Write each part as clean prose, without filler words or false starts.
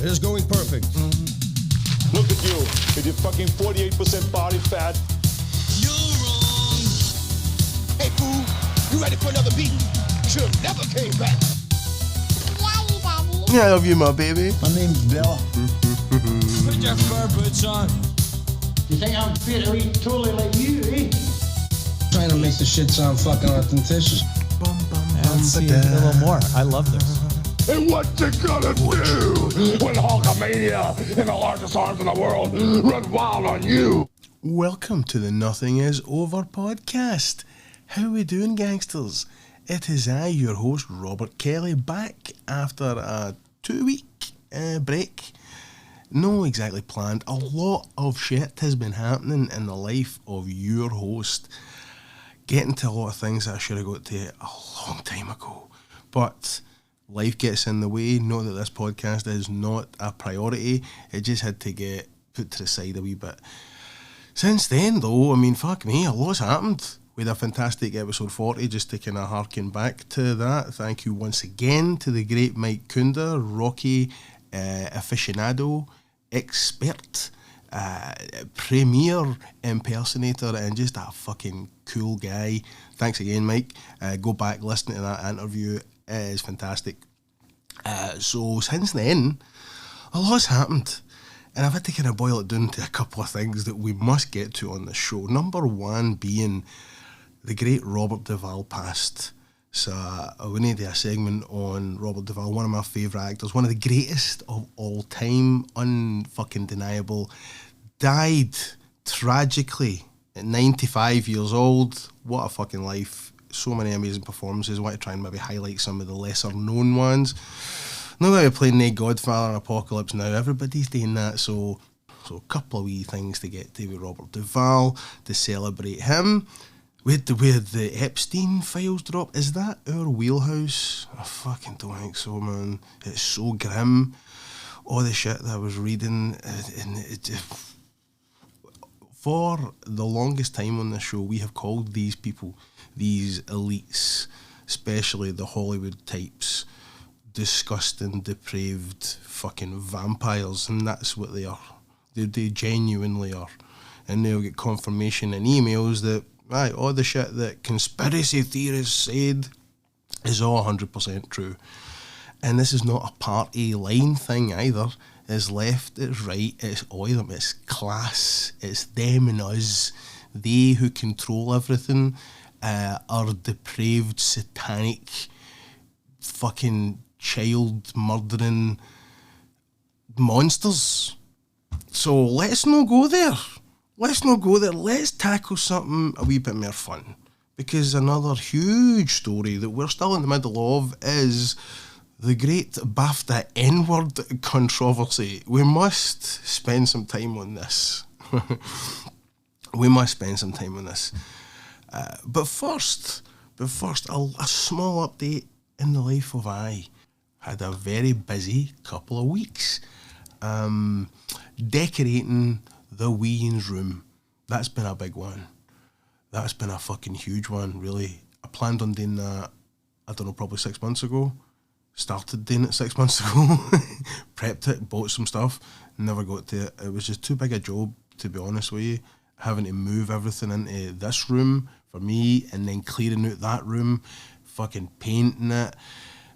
It is going perfect. Look at you, with your fucking 48% body fat. You're wrong. Hey, fool, you ready for another beat? Should've never came back. I love you, my baby. My name's Bill. Put your fur boots on. You think I'm fit to eat totally like you, eh? Trying to make the shit sound fucking authentic. And see a little more. I love this. And what you gonna do when Hulkamania and the largest arms in the world run wild on you? Welcome to the Nothing Is Over podcast. How we doing, gangsters? It is I, your host, Robert Kelly, back after a 2-week break. No exactly planned. A lot of shit has been happening in the life of your host. Getting to a lot of things that I should have got to a long time ago. But life gets in the way. Not that this podcast is not a priority. It just had to get put to the side a wee bit. Since then, though, I mean, fuck me, a lot's happened. We had a fantastic episode 40, just to kind of harken back to that. Thank you once again to the great Mike Kunda, Rocky aficionado, expert, premier impersonator, and just a fucking cool guy. Thanks again, Mike. Go back, listen to that interview. It is fantastic. So since then, a lot's happened. And I've had to kind of boil it down to a couple of things that we must get to on the show. Number one being the great Robert Duvall passed. So we need to do a segment on Robert Duvall, one of my favourite actors, one of the greatest of all time, unfucking deniable. Died tragically at 95 years old. What a fucking life. So many amazing performances. I want to try and maybe highlight some of the lesser known ones. Now that we're playing The Godfather and Apocalypse Now, everybody's doing that, so a couple of wee things to get to with Robert Duvall to celebrate him. We had the Epstein files drop. Is that our wheelhouse? I fucking don't think so, man. It's so grim. All the shit that I was reading, and for the longest time on the show, we have called these people, these elites, especially the Hollywood types, disgusting, depraved fucking vampires, and that's what they are. They genuinely are. And they'll get confirmation in emails that all the shit that conspiracy theorists said is all 100% true. And this is not a party line thing either. It's left, it's right, it's all of them, it's class, it's them and us. They who control everything are depraved, satanic, fucking child murdering monsters. So let's not go there. Let's tackle something a wee bit more fun, because another huge story that we're still in the middle of is the great BAFTA N-word controversy. We must spend some time on this. But first, a small update in the life of I. Had a very busy couple of weeks. Decorating the Ween's room. That's been a big one. That's been a fucking huge one, really. I planned on doing that, I don't know, probably 6 months ago. Started doing it 6 months ago. Prepped it, bought some stuff, never got to it. It was just too big a job, to be honest with you. Having to move everything into this room for me, and then clearing out that room, fucking painting it.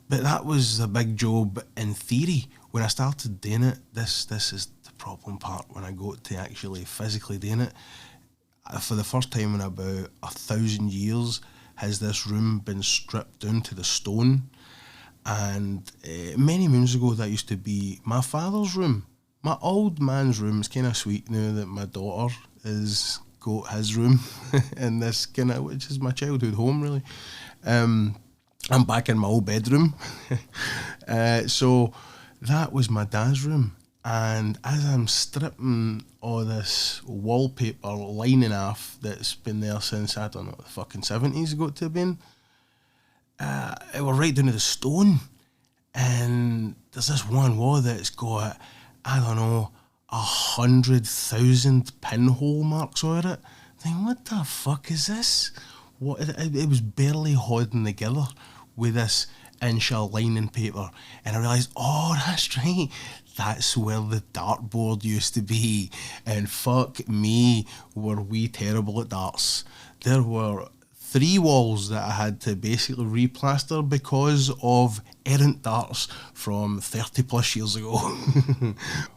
But that was a big job in theory. When I started doing it, this is the problem part. When I got to actually physically doing it, for the first time in about 1,000 years, has this room been stripped down to the stone. And many moons ago, that used to be my father's room. My old man's room is kind of sweet now that my daughter has got his room in this kind of, which is my childhood home, really. I'm back in my old bedroom. So that was my dad's room. And as I'm stripping all this wallpaper lining off that's been there since, I don't know, the fucking 70s got to have been, it was right down to the stone. And there's this one wall that's got, I don't know, 100,000 pinhole marks on it. Thinking, what the fuck is this? What? It was barely holding together with this inshell lining paper, and I realised, oh, that's right, that's where the dartboard used to be. And fuck me, were we terrible at darts. There were 3 walls that I had to basically replaster because of errant darts from 30 plus years ago.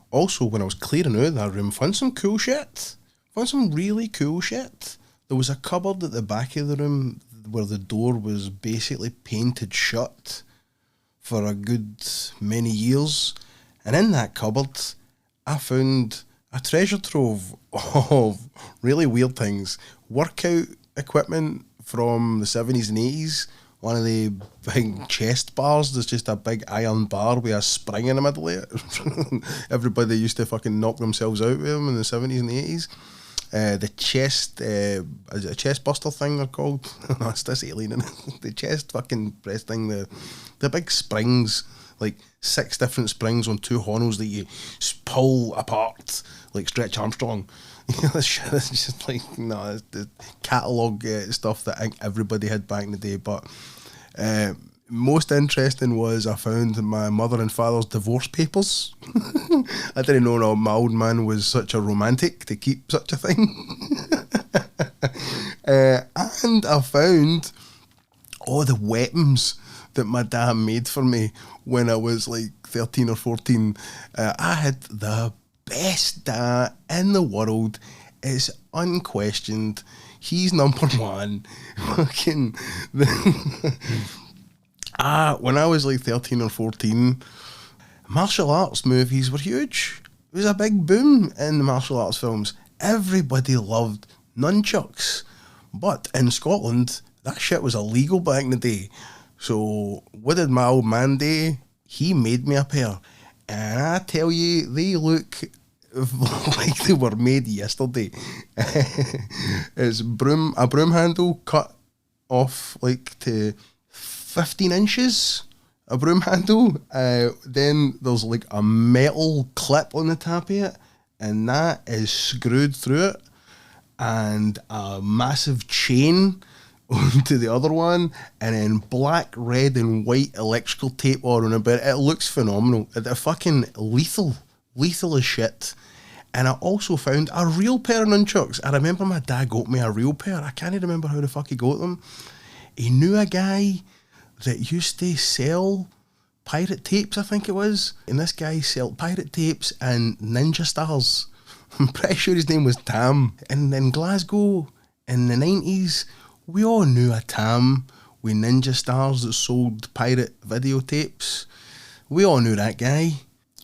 Also, when I was clearing out that room, found some cool shit. Found some really cool shit. There was a cupboard at the back of the room where the door was basically painted shut for a good many years. And in that cupboard, I found a treasure trove of really weird things. Workout equipment from the 70s and 80s. One of the big chest bars, there's just a big iron bar with a spring in the middle of it. Everybody used to fucking knock themselves out with them in the 70s and 80s. The chest, is it a chest buster thing they're called? No, it's this alien. The chest fucking press thing, the big springs, like 6 different springs on 2 honors that you pull apart like Stretch Armstrong. This shit is just like, no, it's the catalogue stuff that I think everybody had back in the day. But most interesting was I found my mother and father's divorce papers. I didn't know my old man was such a romantic to keep such a thing. And I found all the weapons that my dad made for me when I was like 13 or 14. I had the best dad in the world. It's unquestioned. He's number one. Fucking when I was like 13 or 14, martial arts movies were huge. It was a big boom in the martial arts films. Everybody loved nunchucks. But in Scotland, that shit was illegal back in the day. So what did my old man do? He made me a pair. And I tell you, they look like they were made yesterday. It's a broom handle cut off like to 15 inches, a broom handle. Then there's like a metal clip on the top of it, and that is screwed through it, and a massive chain onto the other one, and then black, red and white electrical tape all on about it. It looks phenomenal. It's fucking lethal as shit. And I also found a real pair of nunchucks. I remember my dad got me a real pair. I can't even remember how the fuck he got them. He knew a guy that used to sell pirate tapes, I think it was. And this guy sold pirate tapes and ninja stars. I'm pretty sure his name was Tam. And in Glasgow in the 90s, we all knew a Tam with ninja stars that sold pirate videotapes. We all knew that guy.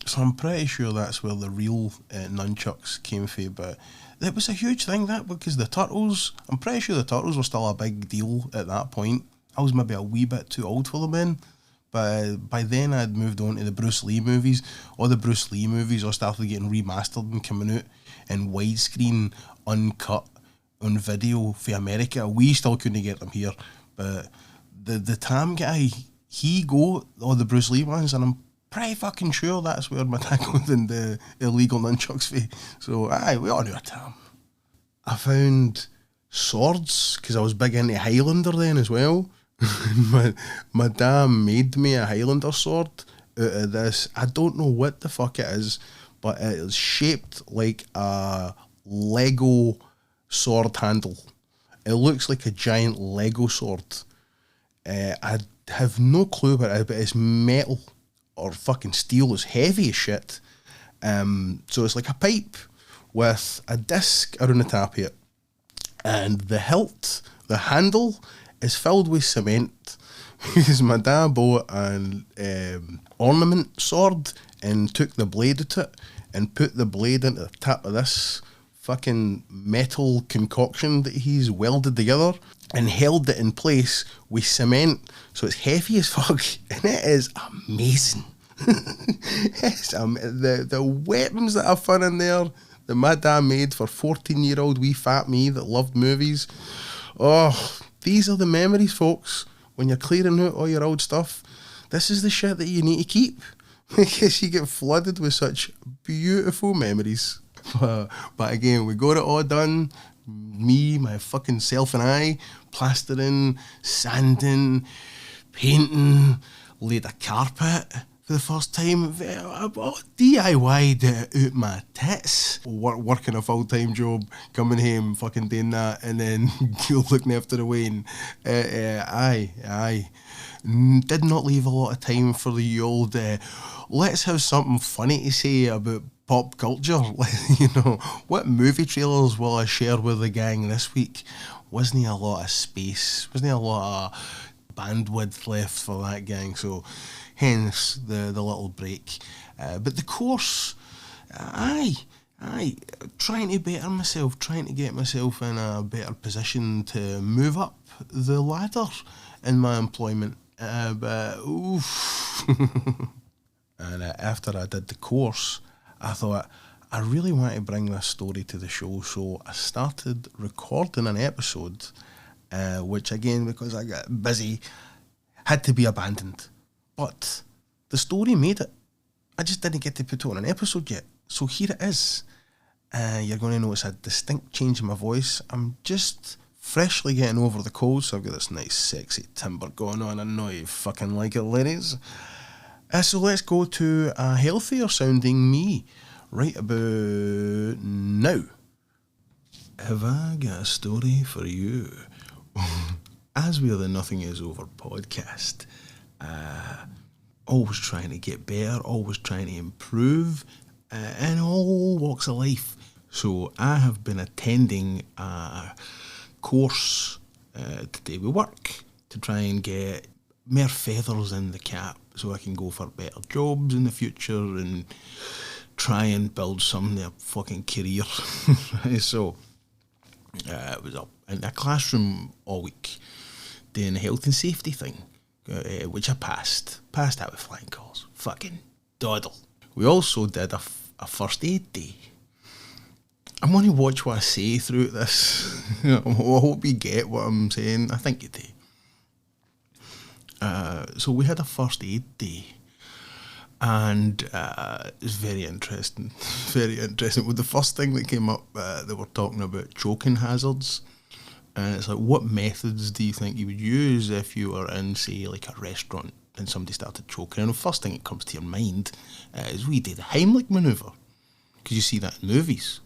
So I'm pretty sure that's where the real nunchucks came from. But it was a huge thing, that, because the Turtles, I'm pretty sure the Turtles were still a big deal at that point. I was maybe a wee bit too old for them then. But by then I'd moved on to the Bruce Lee movies. All the Bruce Lee movies all started getting remastered and coming out in widescreen, uncut, on video for America. We still couldn't get them here. But the Tam guy, he got all the Bruce Lee ones, and I'm pretty fucking sure that's where my dad got the illegal nunchucks for. So, aye, we all knew a Tam. I found swords, because I was big into Highlander then as well. my dad made me a Highlander sword out of this. I don't know what the fuck it is, but it is shaped like a Lego sword handle. It looks like a giant Lego sword. I have no clue what it is, but it's metal or fucking steel. It's heavy as shit. So it's like a pipe with a disc around the top of it, and the hilt, the handle, is filled with cement. Because my dad bought an ornament sword and took the blade at it and put the blade into the tip of this fucking metal concoction that he's welded together and held it in place with cement. So it's heavy as fuck, and it is amazing. The weapons that I found in there that my dad made for 14-year-old wee fat me that loved movies. Oh, these are the memories, folks. When you're clearing out all your old stuff, this is the shit that you need to keep, because you get flooded with such beautiful memories. But again, we got it all done. Me, my fucking self and I, plastering, sanding, painting, laid a carpet. for the first time. I DIY'd it out my tits. Working a full-time job, coming home, fucking doing that, and then you're looking after the Wayne. Aye. Did not leave a lot of time for the old, let's have something funny to say about pop culture. You know, what movie trailers will I share with the gang this week? Wasn't a lot of space, wasn't a lot of bandwidth left for that gang, so hence the little break. But the course, aye, trying to better myself, trying to get myself in a better position to move up the ladder in my employment. But oof. And after I did the course, I thought, I really want to bring this story to the show, so I started recording an episode, which again, because I got busy, had to be abandoned. But the story made it. I just didn't get to put it on an episode yet. So here it is. You're going to notice a distinct change in my voice. I'm just freshly getting over the cold, so I've got this nice sexy timbre going on. I know you fucking like it, ladies. So let's go to a healthier sounding me right about now. Have I got a story for you? As we are the Nothing Is Over podcast, always trying to get better, always trying to improve, in all walks of life. So I have been attending a course today with work to try and get more feathers in the cap so I can go for better jobs in the future and try and build some their fucking career. So I was up in a classroom all week doing a health and safety thing, which I passed out with flying colours. Fucking doddle. We also did a first aid day. I'm going to watch what I say throughout this. I hope you get what I'm saying. I think you do. So we had a first aid day, and it was very interesting. Very interesting. Well, the first thing that came up, they were talking about choking hazards, and it's like, what methods do you think you would use if you were in, say, like a restaurant and somebody started choking? And the first thing that comes to your mind is we did the Heimlich manoeuvre, because you see that in movies.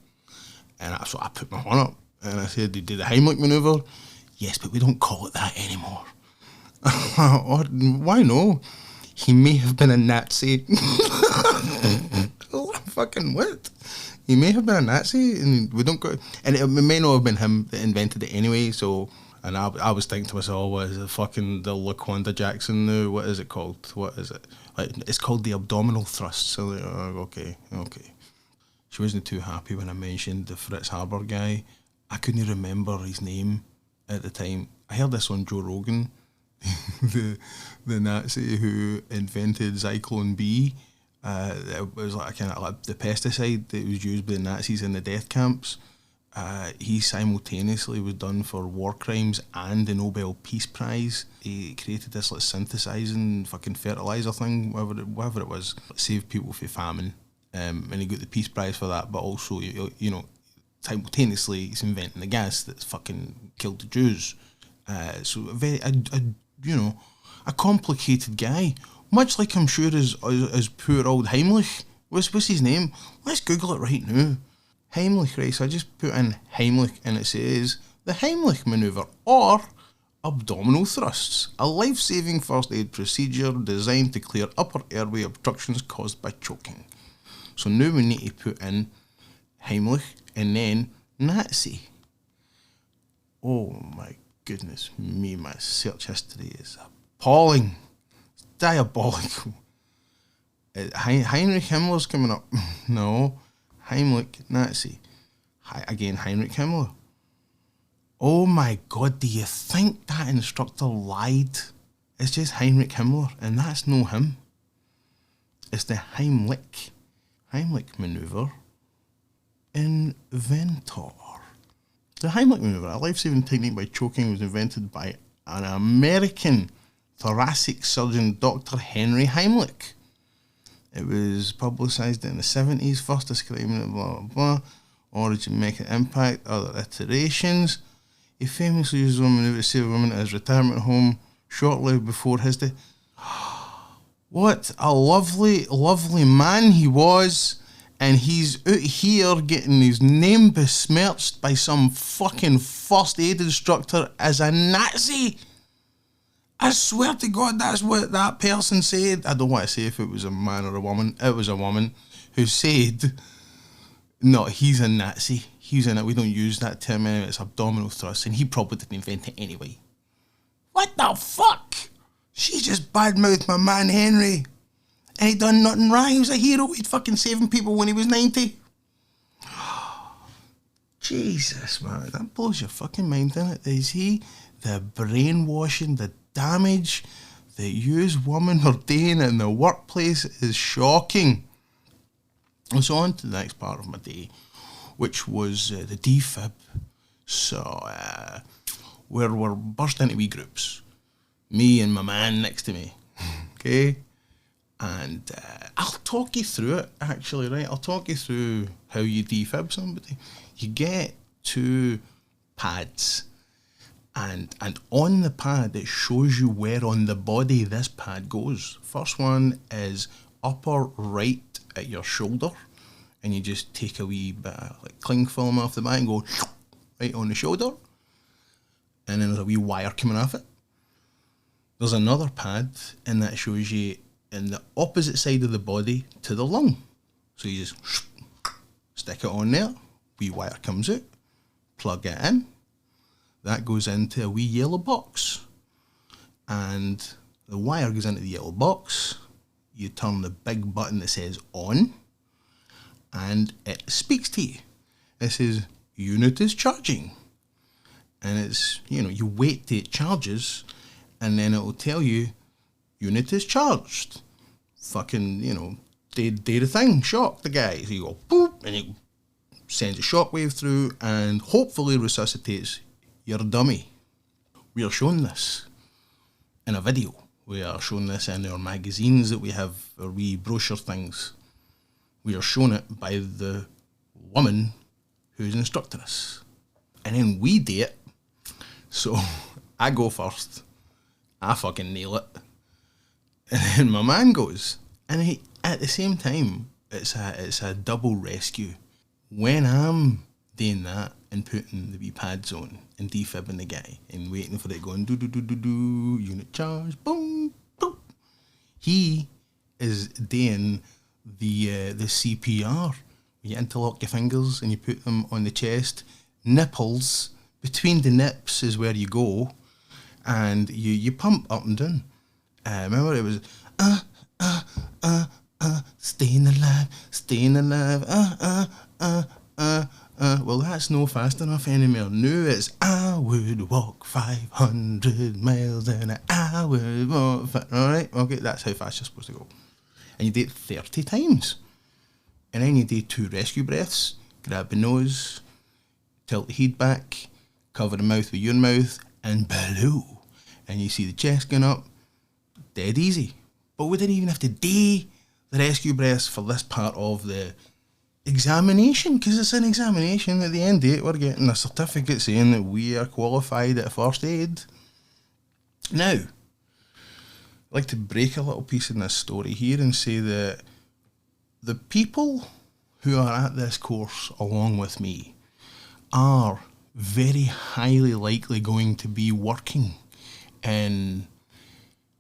And so I put my hand up and I said, "They did the Heimlich manoeuvre?" "Yes, but we don't call it that anymore." Or, why no? He may have been a Nazi. Fucking what? He may have been a Nazi, and we don't go. And it may not have been him that invented it anyway. So, and I was thinking to myself, what is it? Fucking the LaQuanda Jackson now? What is it called? What is it? Like, it's called the abdominal thrust. So, like, okay. She wasn't too happy when I mentioned the Fritz Harbour guy. I couldn't remember his name at the time. I heard this on Joe Rogan. the Nazi who invented Zyklon B. It was like kind of like the pesticide that was used by the Nazis in the death camps. He simultaneously was done for war crimes and the Nobel Peace Prize. He created this like synthesizing fucking fertilizer thing, whatever it was, saved people from famine. And he got the Peace Prize for that, but also, you know, simultaneously he's inventing the gas that's fucking killed the Jews. So a complicated guy, much like I'm sure as poor old Heimlich. What's his name? Let's Google it right now. Heimlich, right? So I just put in Heimlich and it says the Heimlich manoeuvre, or abdominal thrusts, a life-saving first aid procedure designed to clear upper airway obstructions caused by choking. So now we need to put in Heimlich and then Nazi. Oh my goodness me, my search history is appalling. It's diabolical. Heinrich Himmler's coming up. No. Heimlich, Nazi. Again, Heinrich Himmler. Oh my God, do you think that instructor lied? It's just Heinrich Himmler, and that's no him. It's the Heimlich manoeuvre inventor. The Heimlich manoeuvre, a life-saving technique by choking, was invented by an American thoracic surgeon, Dr. Henry Heimlich. It was publicised in the 70s, first describing blah, blah, blah. Origin, method, impact, other iterations. He famously used the manoeuvre to save a woman at his retirement home shortly before his death. What a lovely, lovely man he was. And he's out here getting his name besmirched by some fucking first aid instructor as a Nazi. I swear to God, that's what that person said. I don't want to say if it was a man or a woman. It was a woman who said, no, he's a Nazi. He's in it. We don't use that term anyway. It's abdominal thrust. And he probably didn't invent it anyway. What the fuck? She just badmouthed my man Henry. And he done nothing wrong. He was a hero. He'd fucking saving people when he was 90. Jesus, man. That blows your fucking mind, doesn't it? Is he the brainwashing, the damage that you women are doing in the workplace is shocking. So on to the next part of my day, which was the defib. So we're burst into wee groups. Me and my man next to me. Okay? And I'll talk you through it, actually, right? I'll talk you through how you defib somebody. You get 2 pads. And on the pad, it shows you where on the body this pad goes. First one is upper right at your shoulder. And you just take a wee bit of like cling film off the back and go right on the shoulder. And then there's a wee wire coming off it. There's another pad, and that shows you in the opposite side of the body to the lung. So you just stick it on there, wee wire comes out, plug it in, that goes into a wee yellow box. And the wire goes into the yellow box, you turn the big button that says on, and it speaks to you. It says, unit is charging. And it's, you wait till it charges, and then it'll tell you, unit is charged. Fucking, did the thing, shock the guy. So you go, boop, and it sends a shockwave through and hopefully resuscitates your dummy. We are showing this in a video. We are showing this in our magazines that we have, our wee brochure things. We are showing it by the woman who's instructing us. And then we do it. So I go first. I fucking nail it. And then my man goes. And at the same time, it's a double rescue. When I'm doing that and putting the wee pads on and defibbing the guy and waiting for it going do, unit charge, boom, boom. He is doing the CPR. You interlock your fingers and you put them on the chest. Nipples, between the nips is where you go. And you pump up and down. Remember it was staying alive, well, that's no fast enough anymore. Now it's I would walk 500 miles and I would walk. Alright, okay, that's how fast you're supposed to go. And you do it 30 times. And then you do 2 rescue breaths, grab the nose, tilt the head back, cover the mouth with your mouth, and blow. And you see the chest going up, dead easy. But we didn't even have to do the rescue breaths for this part of the examination, because it's an examination. At the end of it, we're getting a certificate saying that we are qualified at first aid. Now, I'd like to break a little piece in this story here and say that the people who are at this course along with me are very highly likely going to be working in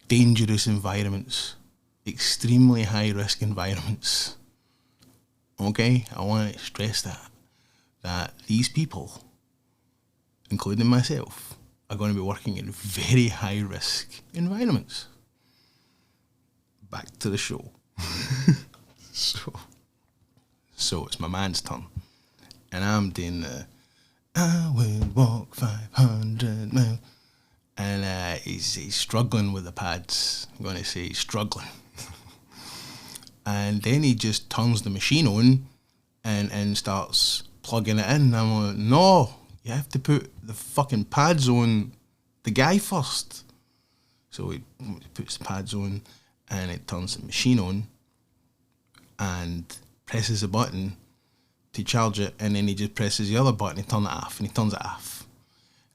dangerous environments, extremely high risk environments. Okay, I want to stress that these people, including myself, are going to be working in very high risk environments. Back to the show. So it's my man's turn, and I'm doing the I would walk 500 miles. And he's struggling with the pads. I'm going to say he's struggling. And then he just turns the machine on and starts plugging it in. And I'm like, no, you have to put the fucking pads on the guy first. So he puts the pads on and it turns the machine on and presses a button to charge it, and then he just presses the other button and turns it off, and he turns it off.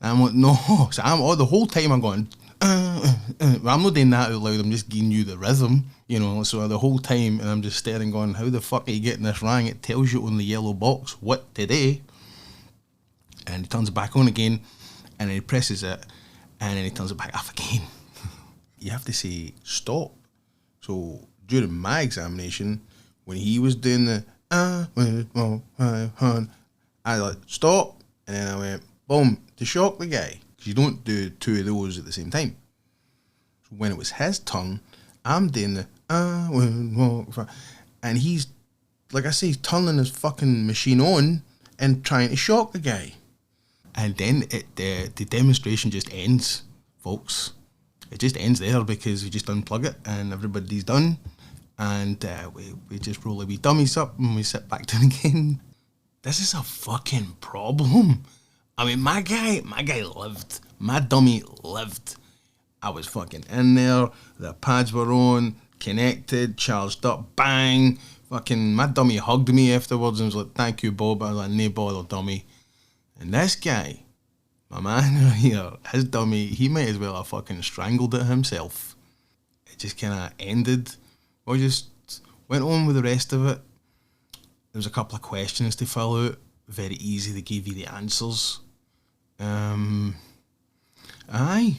And I'm like, no. So the whole time I'm going, Well, I'm not doing that out loud, I'm just giving you the rhythm, you know, so the whole time, and I'm just staring going, how the fuck are you getting this wrong? It tells you on the yellow box, what today? And he turns it back on again, and then he presses it, and then he turns it back off again. You have to say, stop. So, during my examination, when he was doing the, I like, stop, and then I went, boom, to shock the guy. Because you don't do two of those at the same time. So when it was his turn, I'm doing the and he's, like I say, he's turning his fucking machine on and trying to shock the guy. And then the demonstration just ends, folks. It just ends there because we just unplug it and everybody's done. And we just roll a wee dummies up and we sit back down again. This is a fucking problem. I mean, my guy lived. My dummy lived. I was fucking in there. The pads were on, connected, charged up, bang. Fucking, my dummy hugged me afterwards and was like, thank you, Bob. I was like, no bother, dummy. And this guy, my man right here, his dummy, he might as well have fucking strangled it himself. It just kind of ended. We just went on with the rest of it. There was a couple of questions to fill out. Very easy, they gave you the answers. Aye.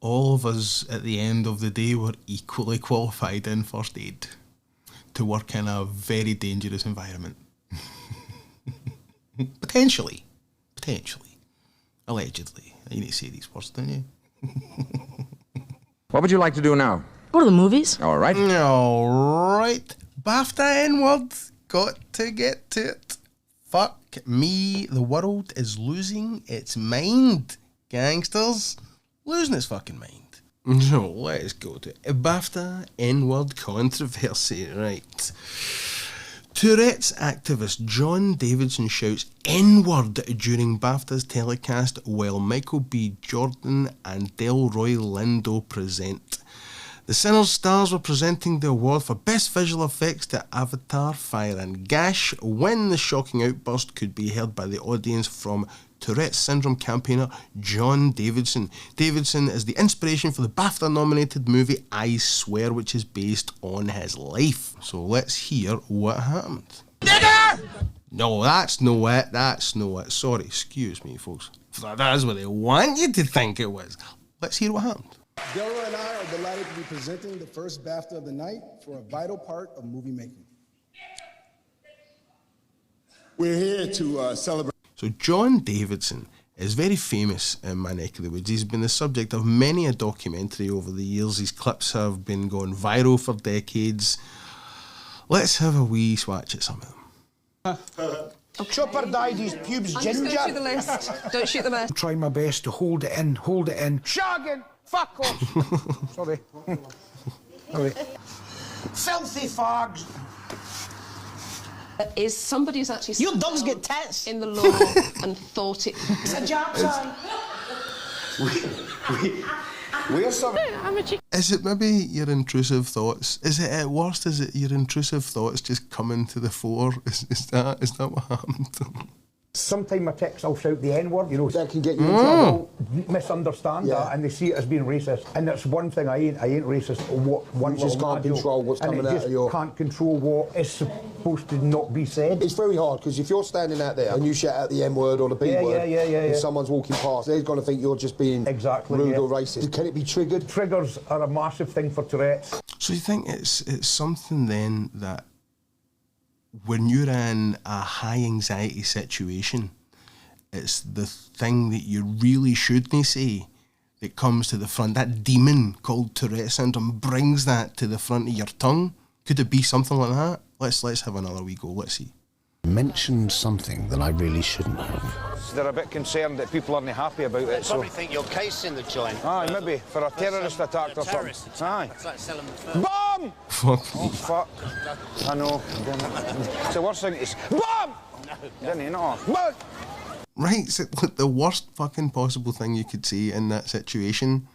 All of us at the end of the day were equally qualified in first aid to work in a very dangerous environment. Potentially. Allegedly. You need to say these words, don't you? What would you like to do now? Go to the movies. All right. Alright. BAFTA N word. Got to get to it. Fuck me. The world is losing its mind. Gangsters. Losing its fucking mind. So let's go to BAFTA N-word controversy. Right. Tourette's activist John Davidson shouts N-word during BAFTA's telecast while Michael B. Jordan and Delroy Lindo present. The Sinners stars were presenting the award for Best Visual Effects to Avatar Fire and Gash when the shocking outburst could be heard by the audience from Tourette's Syndrome campaigner John Davidson. Davidson is the inspiration for the BAFTA-nominated movie I Swear, which is based on his life. So let's hear what happened. Nigger! No, that's no it. That's no it. Sorry, excuse me, folks. That is what they want you to think it was. Let's hear what happened. Delroy and I are delighted to be presenting the first BAFTA of the night for a vital part of movie making. We're here to celebrate. So John Davidson is very famous in my neck of the woods. He's been the subject of many a documentary over the years. His clips have been going viral for decades. Let's have a wee swatch at some of them. Okay. Chopper dyed his pubes I'm ginger. just going through the list. Don't shoot the mess. Try my best to hold it in. Shagging! Fuck off! Sorry. Filthy fogs! Is somebody who's actually Your dogs get tits! in the law and thought it... It's a jab sign. We're sorry. Is it maybe your intrusive thoughts? Is it at worst? Is it your intrusive thoughts just coming to the fore? Is that what happened? Sometimes my texts I'll shout the N-word, you know. That can get you in trouble. Misunderstand that and they see it as being racist. And that's one thing I ain't racist. You just can't control what's coming out of your... can't control what is supposed to not be said. It's very hard because if you're standing out there and you shout out the M-word or the B-word and someone's walking past, they're going to think you're just being rude or racist. Can it be triggered? Triggers are a massive thing for Tourette's. So you think it's something then that when you're in a high anxiety situation, it's the thing that you really shouldn't say that comes to the front. That demon called Tourette syndrome brings that to the front of your tongue. Could it be something like that? Let's have another wee go. Let's see. Mentioned something that I really shouldn't have. They're a bit concerned that people aren't happy about it. They probably think you're casing the joint. Aye, maybe for a terrorist attack or something. Aye. It's like selling the film. Bomb! Fuck. Oh, fuck. I know. It's the worst thing is bomb! Didn't you know? Bomb! Right, so the worst fucking possible thing you could say in that situation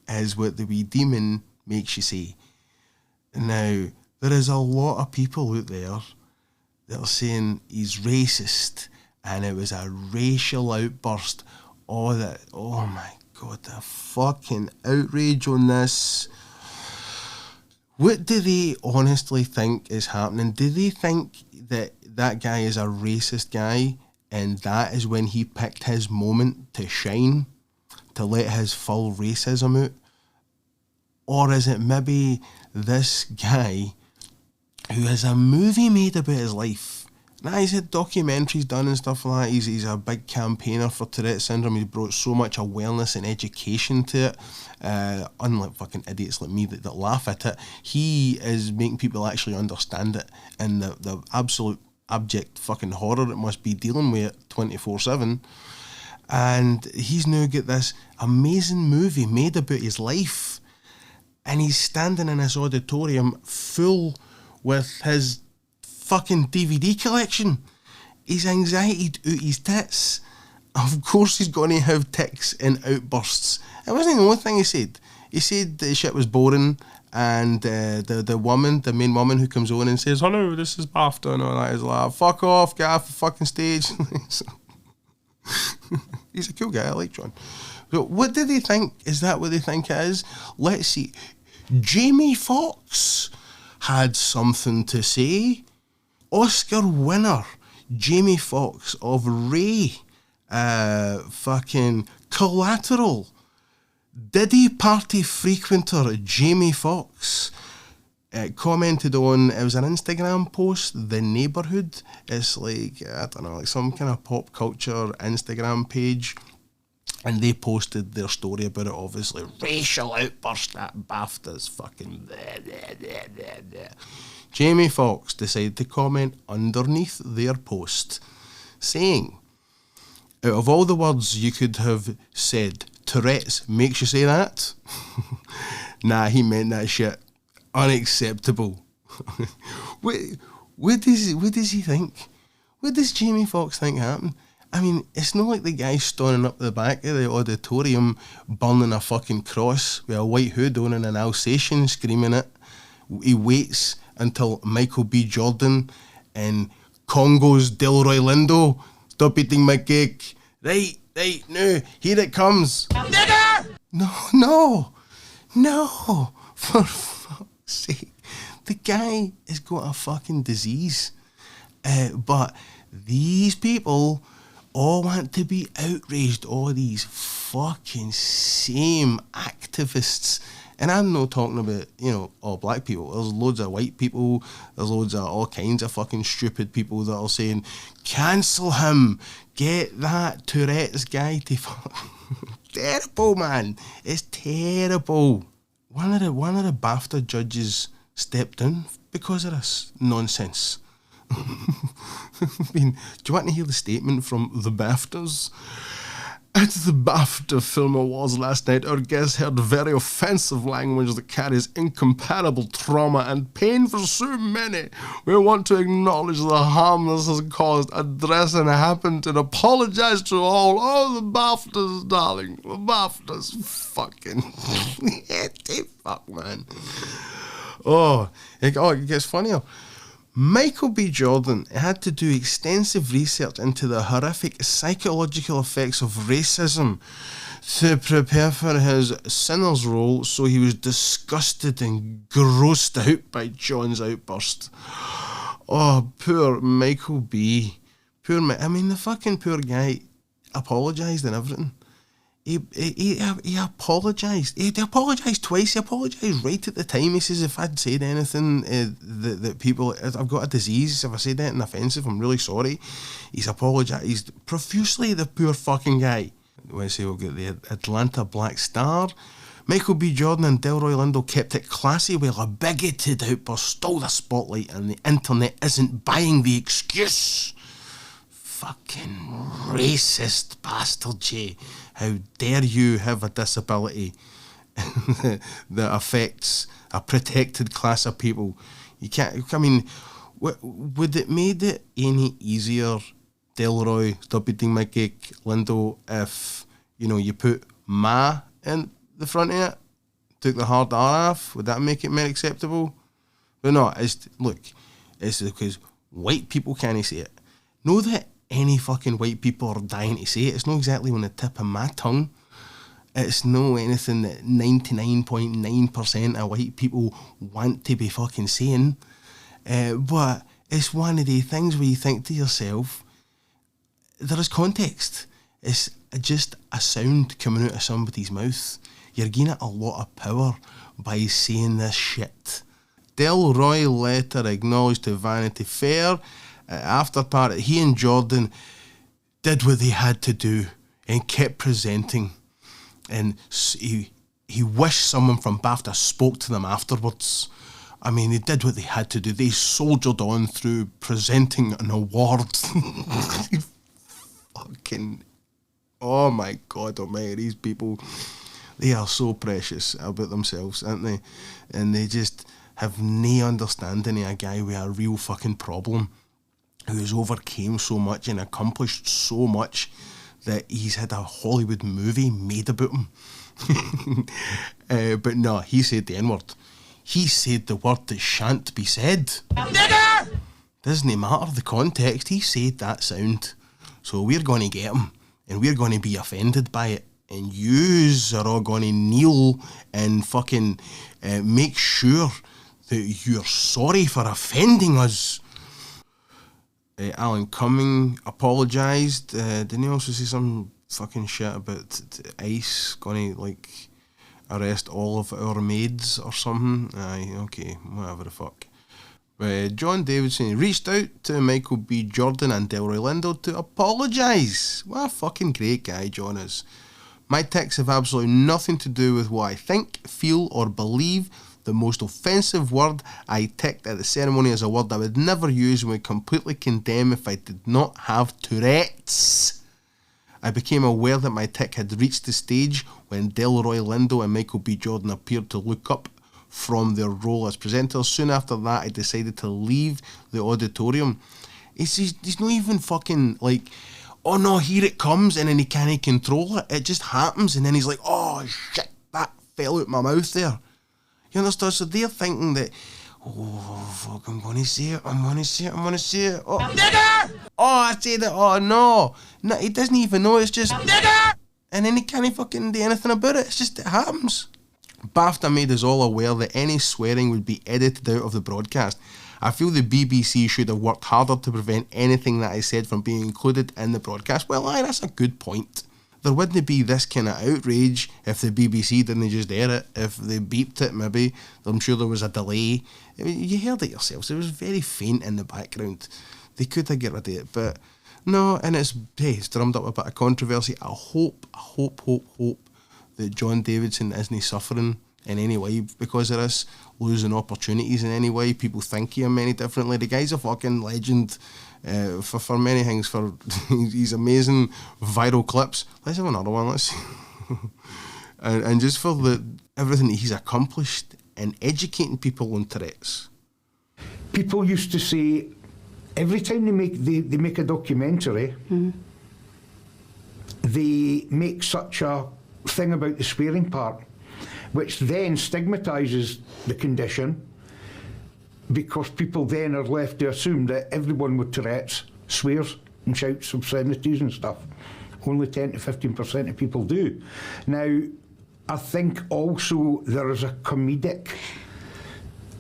is what the wee demon makes you say. Now, there is a lot of people out there that are saying he's racist and it was a racial outburst. Oh my God, the fucking outrage on this. What do they honestly think is happening? Do they think that that guy is a racist guy and that is when he picked his moment to shine, to let his full racism out? Or is it maybe this guy who has a movie made about his life? Now, he's had documentaries done and stuff like that. He's a big campaigner for Tourette syndrome. He's brought so much awareness and education to it. Unlike fucking idiots like me that laugh at it, he is making people actually understand it and the absolute abject fucking horror it must be dealing with it 24/7. And he's now got this amazing movie made about his life. And he's standing in this auditorium full with his fucking DVD collection. He's anxietied out his tits. Of course he's going to have tics and outbursts. It wasn't the only thing he said. He said the shit was boring, and the main woman who comes on and says, "Hello, this is BAFTA," and all that is like, fuck off, get off the fucking stage. He's a cool guy, I like John. So what do they think? Is that what they think it is? Let's see. Jamie Foxx had something to say. Oscar winner Jamie Foxx of Ray, fucking Collateral, Diddy party frequenter Jamie Foxx commented on, it was an Instagram post, The Neighbourhood. It's like, I don't know, like some kind of pop culture Instagram page. And they posted their story about it, obviously. Racial outburst at BAFTA's fucking blah, blah, blah, blah, blah. Jamie Foxx decided to comment underneath their post, saying, out of all the words you could have said, Tourette's makes you say that? Nah, he meant that shit. Unacceptable. What does he think? What does Jamie Foxx think happened? I mean, it's not like the guy standing up the back of the auditorium burning a fucking cross with a white hood on and an Alsatian screaming it. He waits until Michael B. Jordan and Congo's Delroy Lindo stop eating my cake. Right, now, here it comes. Nigger! No. For fuck's sake. The guy has got a fucking disease. But these people all want to be outraged, all these fucking same activists. And I'm not talking about, all black people. There's loads of white people, there's loads of all kinds of fucking stupid people that are saying, cancel him, get that Tourette's guy to fuck. Terrible, man. It's terrible. One of the BAFTA judges stepped down because of this nonsense. I mean, do you want to hear the statement from the BAFTAs? At the BAFTA Film Awards last night, our guests heard very offensive language that carries incomparable trauma and pain for so many. We want to acknowledge the harm this has caused, address and happened, and apologise to all. Oh, the BAFTAs, darling. The BAFTAs. Fucking. Fuck, man. It gets funnier. Michael B. Jordan had to do extensive research into the horrific psychological effects of racism to prepare for his Sinners role, so he was disgusted and grossed out by John's outburst. Oh, poor Michael B. The fucking poor guy apologised and everything. He apologised. He apologised twice. He apologised right at the time. He says, if I'd said anything that people, I've got a disease, if I said anything offensive, I'm really sorry. He's apologised profusely, the poor fucking guy. When I say we'll get the Atlanta Black Star, Michael B. Jordan and Delroy Lindo kept it classy while a bigoted outburst stole the spotlight, and the internet isn't buying the excuse. Fucking racist bastard, Jay. How dare you have a disability that affects a protected class of people? You can't, would it made it any easier, Delroy, stop eating my cake, Lindo, if, you put ma in the front of it, took the hard R off? Would that make it more acceptable? But no, it's because white people can't say it. Know that any fucking white people are dying to say it. It's not exactly on the tip of my tongue. It's no anything that 99.9% of white people want to be fucking saying. But it's one of the things where you think to yourself, there is context. It's just a sound coming out of somebody's mouth. You're gaining a lot of power by saying this shit. Delroy later acknowledged to Vanity Fair after party he and Jordan did what they had to do and kept presenting. And he wished someone from BAFTA spoke to them afterwards. I mean, they did what they had to do. They soldiered on through presenting an award. Fucking, oh my God almighty, these people, they are so precious about themselves, aren't they? And they just have no understanding of a guy with a real fucking problem who has overcame so much and accomplished so much that he's had a Hollywood movie made about him. But no, he said the N-word. He said the word that shan't be said. Nigger! Doesn't matter the context, he said that sound. So we're going to get him, and we're going to be offended by it. And yous are all going to kneel and fucking make sure that you're sorry for offending us. Alan Cumming apologised. Didn't he also say some fucking shit about ICE going to, like, arrest all of our maids or something? Aye, okay, whatever the fuck. John Davidson reached out to Michael B. Jordan and Delroy Lindo to apologise. What a fucking great guy John is. My texts have absolutely nothing to do with what I think, feel or believe. The most offensive word I ticked at the ceremony is a word I would never use and would completely condemn if I did not have Tourette's. I became aware that my tick had reached the stage when Delroy Lindo and Michael B. Jordan appeared to look up from their role as presenters. Soon after that, I decided to leave the auditorium. He's not even fucking like, oh no, here it comes, and then he can't control it. It just happens, and then he's like, oh shit, that fell out my mouth there. You understand? So they're thinking that, oh fuck, I'm gonna say it. Oh, nigger! Oh, I said it. Oh no, he doesn't even know. It's just nigger, and then he can't fucking do anything about it. It's just, it happens. BAFTA made us all aware that any swearing would be edited out of the broadcast. I feel the BBC should have worked harder to prevent anything that I said from being included in the broadcast. Well, aye, that's a good point. There wouldn't be this kind of outrage if the BBC didn't just air it. If they beeped it, maybe. I'm sure there was a delay. I mean, you heard it yourselves. It was very faint in the background. They could have got rid of it, but no, and it's drummed up a bit of controversy. I hope that John Davidson isn't suffering in any way because of this, losing opportunities in any way. People think of him any differently. The guy's a fucking legend for many things, for his amazing viral clips. Let's have another one, let's see. and just for everything that he's accomplished in educating people on Tourette's. People used to say, every time they make a documentary, they make such a thing about the swearing part, which then stigmatises the condition, because people then are left to assume that everyone with Tourette's swears and shouts obscenities and stuff. Only 10 to 15% of people do. Now, I think also there is a comedic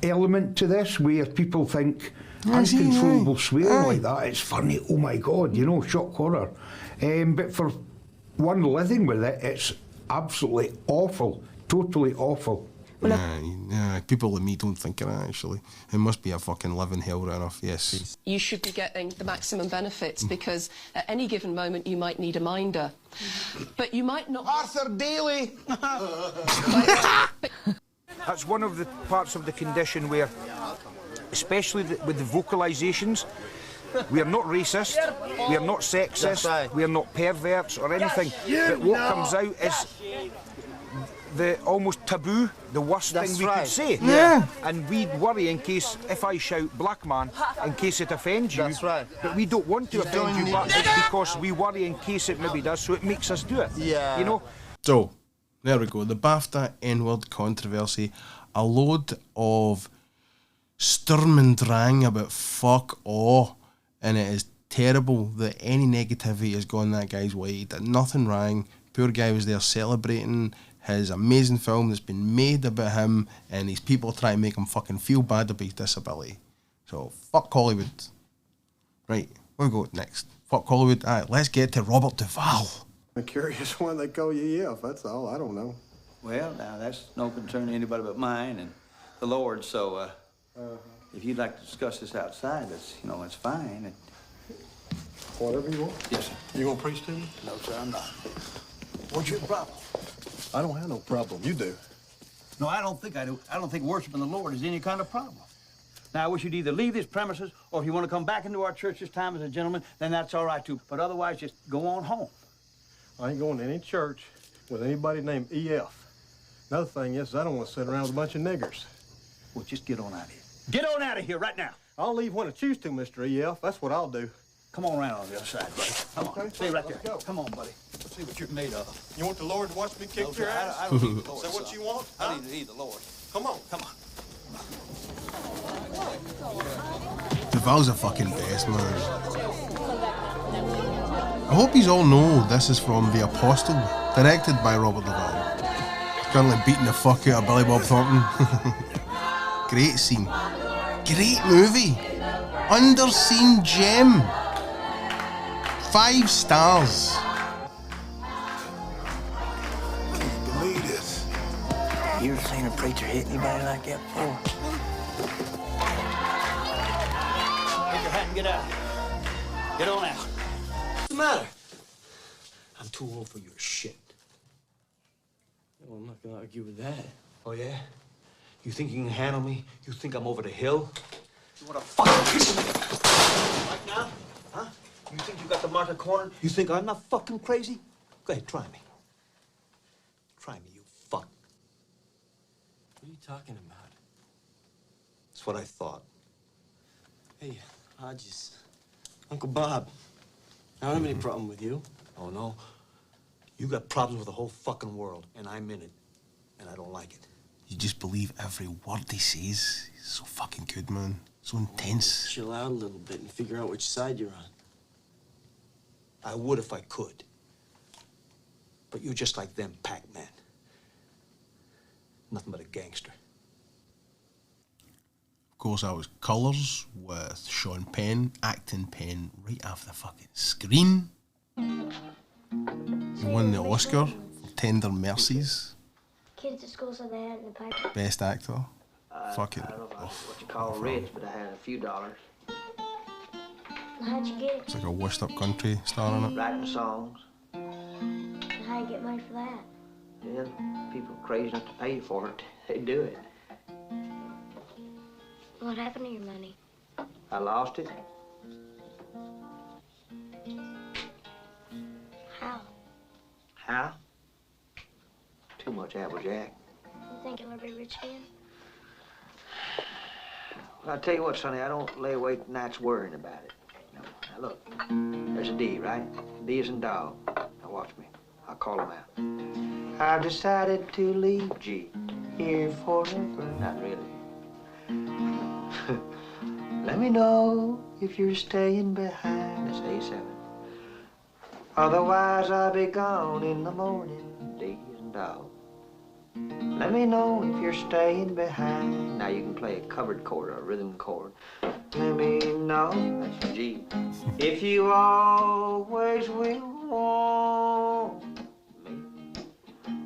element to this, where people think uncontrollable swearing like that, it's funny, oh my God, you know, shock horror. But for one living with it, it's absolutely awful, totally awful. Nah, people like me don't think of that, actually. It must be a fucking living hell right off, yes. You should be getting the maximum benefits because at any given moment you might need a minder. But you might not... Arthur Daly! That's one of the parts of the condition where, especially with the vocalisations, we are not racist, we are not sexist, we are not perverts or anything. But what comes out is the almost taboo, the worst thing we could say. Yeah. And we'd worry in case, if I shout black man, in case it offends you. That's right. But we don't want to offend you, but it's because we worry in case it maybe does, so it makes us do it. Yeah. You know? So, there we go. The BAFTA N-word controversy. A load of sturm and drang about fuck all. And it is terrible that any negativity has gone that guy's way. He did nothing wrong. Poor guy was there celebrating his amazing film that's been made about him, and these people try to make him fucking feel bad about his disability. So, fuck Hollywood. Right, where we go next? Fuck Hollywood. Alright, let's get to Robert Duvall. I'm curious why they call you EF, that's all. I don't know. Well, now, that's no concern to anybody but mine and the Lord, so, if you'd like to discuss this outside, that's, you know, that's fine. Whatever you want. Yes, sir. You gonna preach to me? No, sir, I'm not. What's your problem? I don't have no problem. You do. No, I don't think I do. I don't think worshiping the Lord is any kind of problem. Now, I wish you'd either leave this premises, or if you want to come back into our church this time as a gentleman, then that's all right, too. But otherwise, just go on home. I ain't going to any church with anybody named EF. Another thing is, I don't want to sit around with a bunch of niggers. Well, just get on out of here. Get on out of here right now. I'll leave when I choose to, Mr. EF. That's what I'll do. Come on around on the other side, buddy. Come on. Okay, Stay right there. let's go. Come on, buddy. Let's see what you're made of. You want the Lord to watch me kick No, your sir, ass? I don't need the Lord, Is that what son. you want? I need the Lord. Come on. Come on. Duvall's a fucking best, man. I hope you all know this is from The Apostle, directed by Robert Duvall. Currently beating the fuck out of Billy Bob Thornton. Great scene. Great movie. Underseen gem. 5 stars. Believe this. You ever seen a preacher hit anybody like that before? Take your hat and get out. Get on out. What's the matter? I'm too old for your shit. Well, I'm not gonna argue with that. Oh, yeah? You think you can handle me? You think I'm over the hill? You want to fucking kiss me? Right now? Huh? You think you got the market cornered? You think I'm not fucking crazy? Go ahead, try me. Try me, you fuck. What are you talking about? That's what I thought. Hey, Hodges. Uncle Bob. I don't have any problem with you. Oh, no? You got problems with the whole fucking world, and I'm in it. And I don't like it. You just believe every word he says. He's so fucking good, man. So intense. Chill out a little bit and figure out which side you're on. I would if I could. But you're just like them Pac-Man. Nothing but a gangster. Of course, that was Colours with Sean Penn, acting Penn right off the fucking screen. He won the Oscar for Tender Mercies. Kids at school said they had it in the paper. Best actor. Fucking. I don't know what you call rich, but I had a few dollars. How'd you get it? It's like a washed up country star in it. Writing songs. How'd you get money for that? Yeah, people crazy enough to pay you for it. They do it. What happened to your money? I lost it. How? How? Too much Applejack. You think you'll ever be rich again? Well, I'll tell you what, Sonny, I don't lay awake nights worrying about it. No. Now, look, there's a D, right? D is in dog. Now, watch me. I'll call him out. I've decided to leave G here forever. Not really. Let me know if you're staying behind. That's A7. Otherwise, I'll be gone in the morning. D is in dog. Let me know if you're staying behind. Now you can play a covered chord or a rhythm chord. Let me know, that's G, if you always will want me,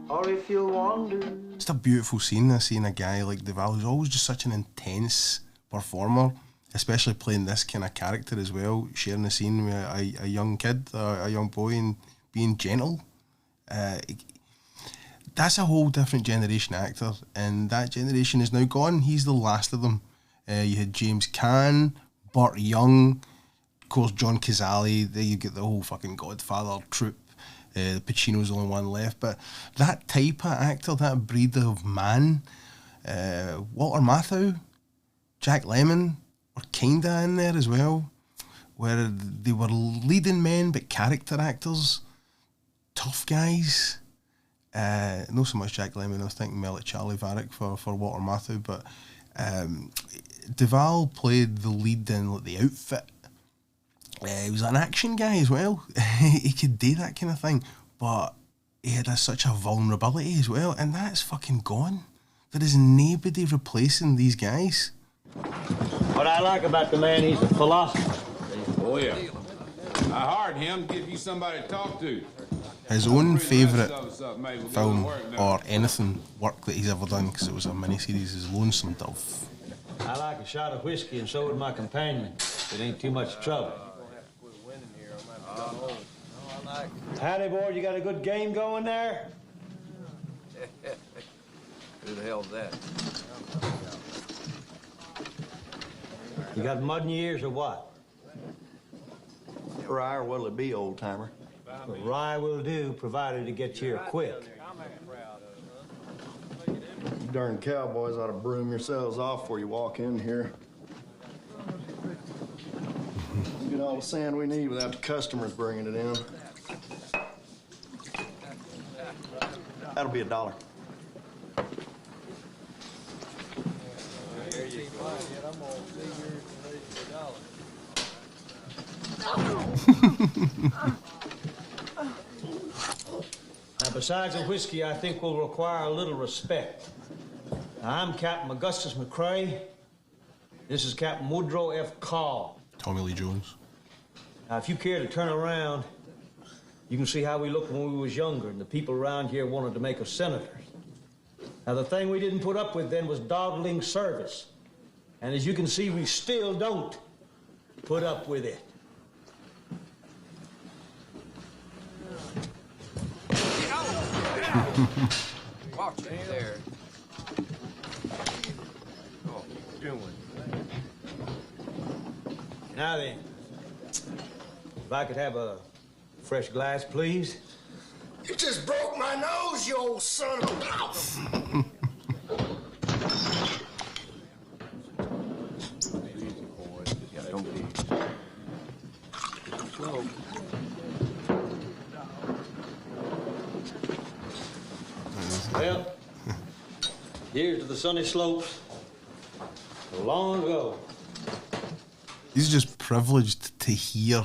or if you'll wander. It's a beautiful scene, seeing a guy like Duvall who's always just such an intense performer, especially playing this kind of character as well, sharing the scene with a young kid, a young boy, and being gentle. That's a whole different generation actor, and that generation is now gone. He's the last of them. You had James Caan, Burt Young, of course John Cazale. There you get the whole fucking Godfather troupe. Pacino's the only one left, but that type of actor, that breed of man, Walter Matthau, Jack Lemmon were kinda in there as well, where they were leading men but character actors, tough guys. Not so much Jack Lemmon, I was thinking more like Charlie Varick for Walter Matthau, but Duvall played the lead in like The Outfit. He was an action guy as well. He could do that kind of thing, but he had such a vulnerability as well, and that's fucking gone. There is nobody replacing these guys. What I like about the man, he's a philosopher. Oh, yeah. I hired him to give you somebody to talk to. His own favourite film or anything work that he's ever done, because it was a miniseries, is Lonesome Dove. I like a shot of whiskey, and so would my companion. It ain't too much trouble. Howdy, boy, you got a good game going there? Who the hell's that? You got mud in your ears or what? Rye, or what'll it be, old timer? Well, rye will do, provided it gets here quick. You darn cowboys ought to broom yourselves off before you walk in here. We get all the sand we need without the customers bringing it in. That'll be $1. Now, besides the whiskey, I think will require a little respect. Now, I'm Captain Augustus McCrae. This is Captain Woodrow F. Call. Tommy Lee Jones. Now, if you care to turn around, you can see how we looked when we was younger, and the people around here wanted to make us senators. Now, the thing we didn't put up with then was dawdling service. And as you can see, we still don't put up with it. Watch it there. Oh, doing. Now then, if I could have a fresh glass, please. You just broke my nose, you old son of a... Well, here's to the sunny slopes of long ago. He's just privileged to hear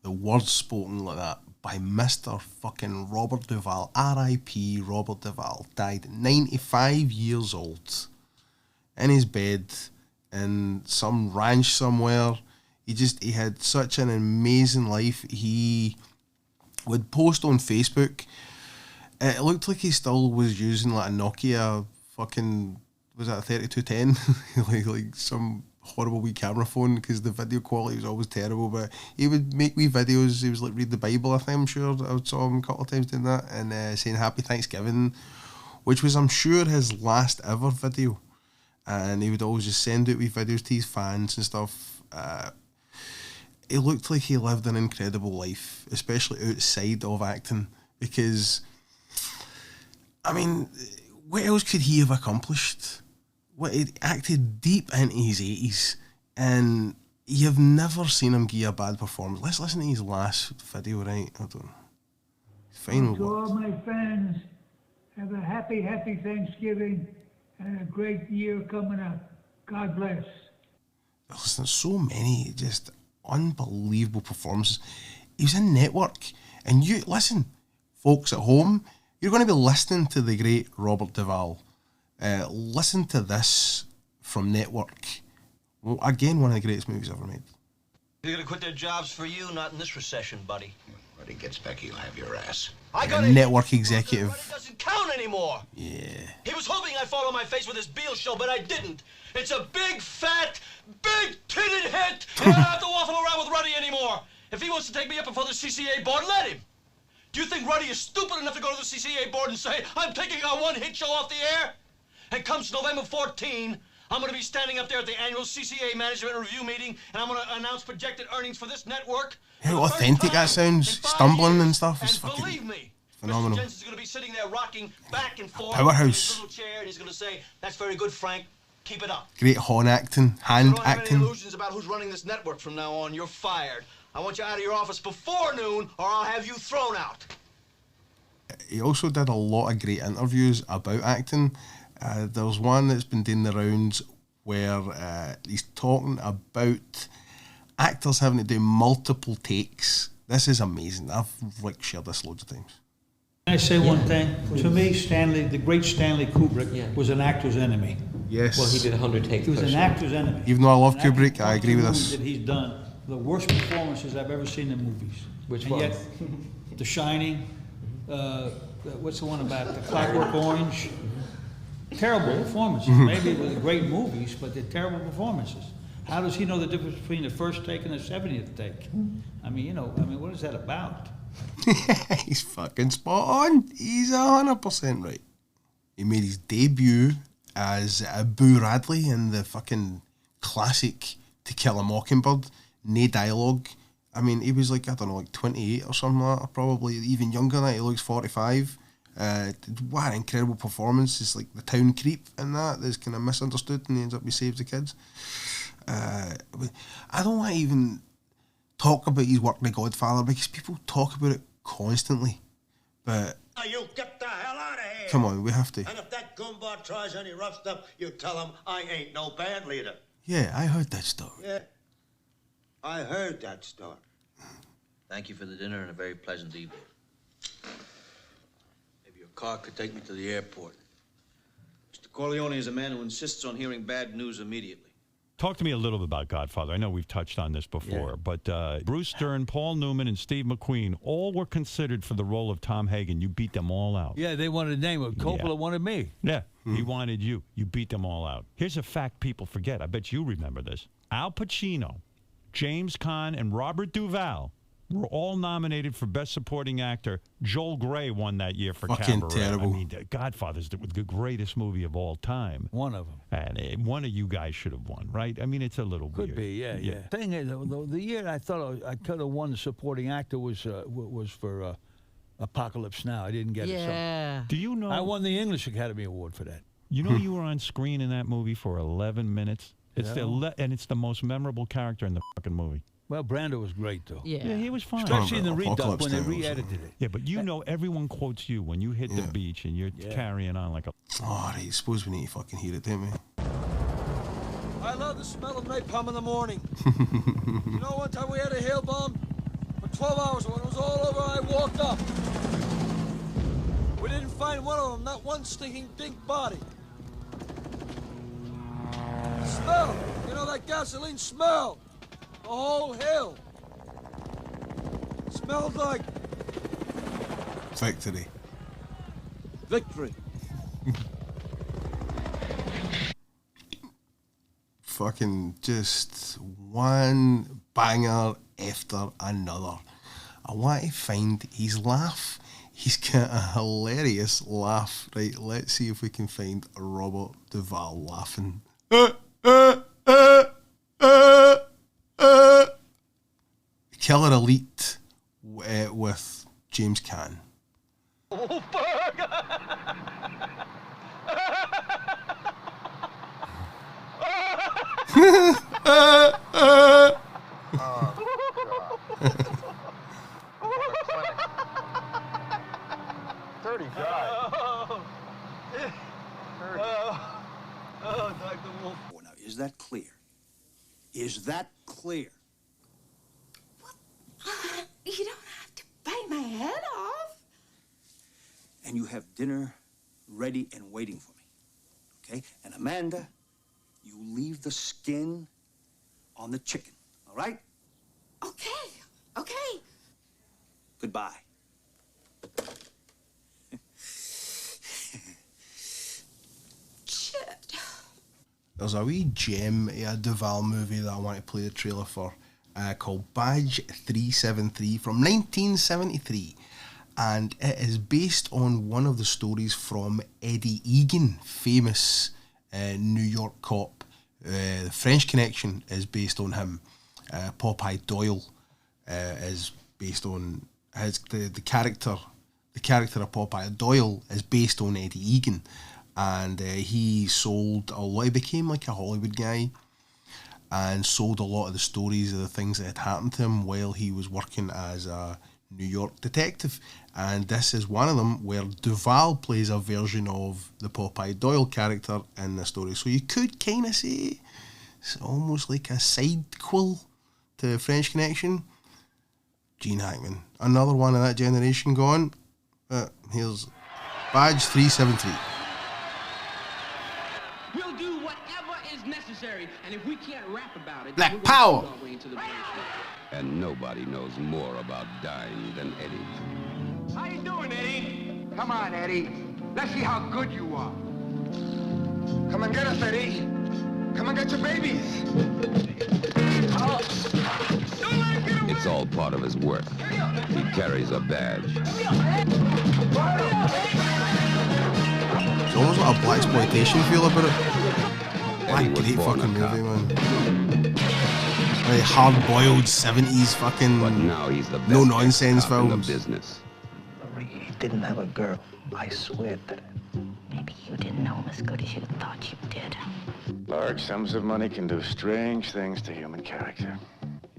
the words spoken like that by Mr. fucking Robert Duvall. R.I.P. Robert Duvall died at 95 years old in his bed in some ranch somewhere. He had such an amazing life. He would post on Facebook. It looked like he still was using like a Nokia fucking, was that a 3210? like some horrible wee camera phone, because the video quality was always terrible, but he would make wee videos. He was like read the Bible, I think, I'm sure. I saw him a couple of times doing that, and saying Happy Thanksgiving, which was, I'm sure, his last ever video. And he would always just send out wee videos to his fans and stuff. It looked like he lived an incredible life, especially outside of acting, because, I mean, what else could he have accomplished? He acted deep into his 80s, and you've never seen him give a bad performance. Let's listen to his last video, right? I don't know. Final To all my fans, have a happy Thanksgiving and a great year coming up. God bless. Listen, so many just unbelievable performances. He was in Network, and you listen, folks at home, you're going to be listening to the great Robert Duvall. Listen to this from Network. Well, again, one of the greatest movies ever made. They're going to quit their jobs for you, not in this recession, buddy. When he gets back, he'll have your ass. I got a Network executive. It doesn't count anymore. Yeah. He was hoping I'd fall on my face with his Beale show, but I didn't. It's a big, fat, big-titted hit, and I don't have to waffle around with Ruddy anymore. If he wants to take me up before the CCA board, let him. Do you think Ruddy is stupid enough to go to the CCA board and say, I'm taking our one-hit show off the air? And comes November 14, I'm going to be standing up there at the annual CCA Management Review meeting, and I'm going to announce projected earnings for this network. How authentic that sounds, stumbling and stuff. It's And fucking believe me, phenomenal. Mr. Jensen's going to be sitting there rocking back and forth Powerhouse. in his little chair, and he's going to say, that's very good, Frank. Keep it up. Great horn acting, hand You don't have acting. any illusions about who's running this network from now on. You're fired. I want you out of your office before noon, or I'll have you thrown out. He also did a lot of great interviews about acting. There's one that's been doing the rounds where he's talking about actors having to do multiple takes. This is amazing. I've shared this loads of times. Can I say one thing? To me, the great Stanley Kubrick was an actor's enemy. Yes. Well, he did 100 takes. He was an actor's enemy. Even though I love Kubrick, I agree with movies this. that he's done the worst performances I've ever seen in movies. Which and one? Yet, The Shining. What's the one about the Clockwork Orange? Terrible performances. Maybe it was great movies, but they're terrible performances. How does he know the difference between the first take and the 70th take? I mean, what is that about? He's fucking spot on. He's 100% right. He made his debut as Boo Radley in the fucking classic To Kill a Mockingbird. No dialogue. I mean, he was like, I don't know, like 28 or something like that, probably even younger than that. He looks 45. What an incredible performance. It's like the town creep in that's kind of misunderstood, and he ends up he saves the kids. I don't want to even talk about his work in The Godfather because people talk about it constantly. But Now you get the hell out of here. Come on, we have to. And if that goomba tries any rough stuff, you tell him I ain't no band leader. Yeah, I heard that story. Yeah, I heard that story. Thank you for the dinner and a very pleasant evening. Maybe your car could take me to the airport. Mr. Corleone is a man who insists on hearing bad news immediately. Talk to me a little bit about Godfather. I know we've touched on this before, but Bruce Dern, Paul Newman, and Steve McQueen all were considered for the role of Tom Hagen. You beat them all out. Yeah, they wanted to name it. Coppola wanted me. Yeah, he wanted you. You beat them all out. Here's a fact people forget. I bet you remember this. Al Pacino, James Caan, and Robert Duvall were all nominated for Best Supporting Actor. Joel Grey won that year for Fucking Cabaret. terrible. I mean, Godfather's the greatest movie of all time. One of them. And one of you guys should have won, right? I mean, it's a little weird. Could be, yeah. Thing is, the year I thought I could have won the supporting actor was for Apocalypse Now. I didn't get it. So. Do you know? I won the English Academy Award for that. You know you were on screen in that movie for 11 minutes? It's and it's the most memorable character in the fucking movie. Well, Brando was great, though. Yeah, he was fine. Especially in the redub when they re-edited it. Yeah, but you know everyone quotes you when you hit the beach and you're carrying on like a... Oh, I suppose we need to fucking hear it, don't we? I love the smell of napalm in the morning. You know, one time we had a hail bomb for 12 hours. When it was all over, I walked up. We didn't find one of them, not one stinking dink body. The smell, you know that gasoline smell. The whole hill. Smelled like Victory. victory. Fucking just one banger after another. I want to find his laugh. He's got a hilarious laugh. Right, let's see if we can find Robert Duvall laughing. Killer Elite with James Caan. Oh, Dirty guy. Dr. Wolf. Now, is that clear? Is that clear? You don't have to bite my head off. And you have dinner ready and waiting for me, okay? And Amanda, you leave the skin on the chicken, all right? Okay. Goodbye. Shit. There's a wee gem of a Duvall movie that I want to play the trailer for called Badge 373 from 1973, and it is based on one of the stories from Eddie Egan, famous New York cop. The French Connection is based on him. Popeye Doyle is based on the character. The character of Popeye Doyle is based on Eddie Egan, and he sold a lot. He became like a Hollywood guy and sold a lot of the stories of the things that had happened to him while he was working as a New York detective. And this is one of them where Duvall plays a version of the Popeye Doyle character in the story. So you could kind of say it's almost like a sidequel to French Connection. Gene Hackman, another one of that generation gone. Here's badge 373. We'll do whatever is necessary, and if we can't rap about it, Black Power. we'll go our way into the basement. And nobody knows more about dying than Eddie. How you doing, Eddie? Come on, Eddie. Let's see how good you are. Come and get us, Eddie. Come and get your babies. It's all part of his work. He carries a badge. It's almost like a blaxploitation feel about it. What a great fucking movie, man. Very hard-boiled 70s fucking But now he's the best no-nonsense cop in the films. business. He didn't have a girl. I swear to it. Maybe you didn't know him as good as you thought you did. Large sums of money can do strange things to human character.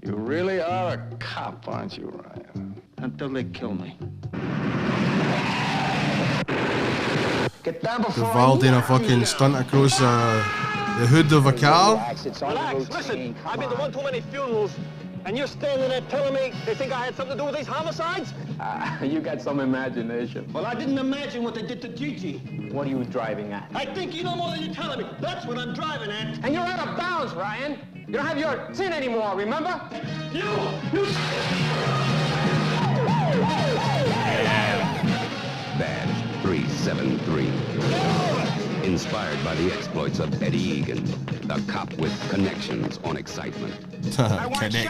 You really are a cop, aren't you, Ryan? Until they kill me. Get down before Duvall doing a fucking stunt across the hood of a car. Relax, listen, I've been to one too many funerals, and you're standing there telling me they think I had something to do with these homicides? You got some imagination. Well, I didn't imagine what they did to Gigi. What are you driving at? I think you know more than you're telling me. That's what I'm driving at. And you're out of bounds, Ryan. You don't have your tin anymore, remember? Badge 373. Inspired by the exploits of Eddie Egan, the cop with connections on excitement.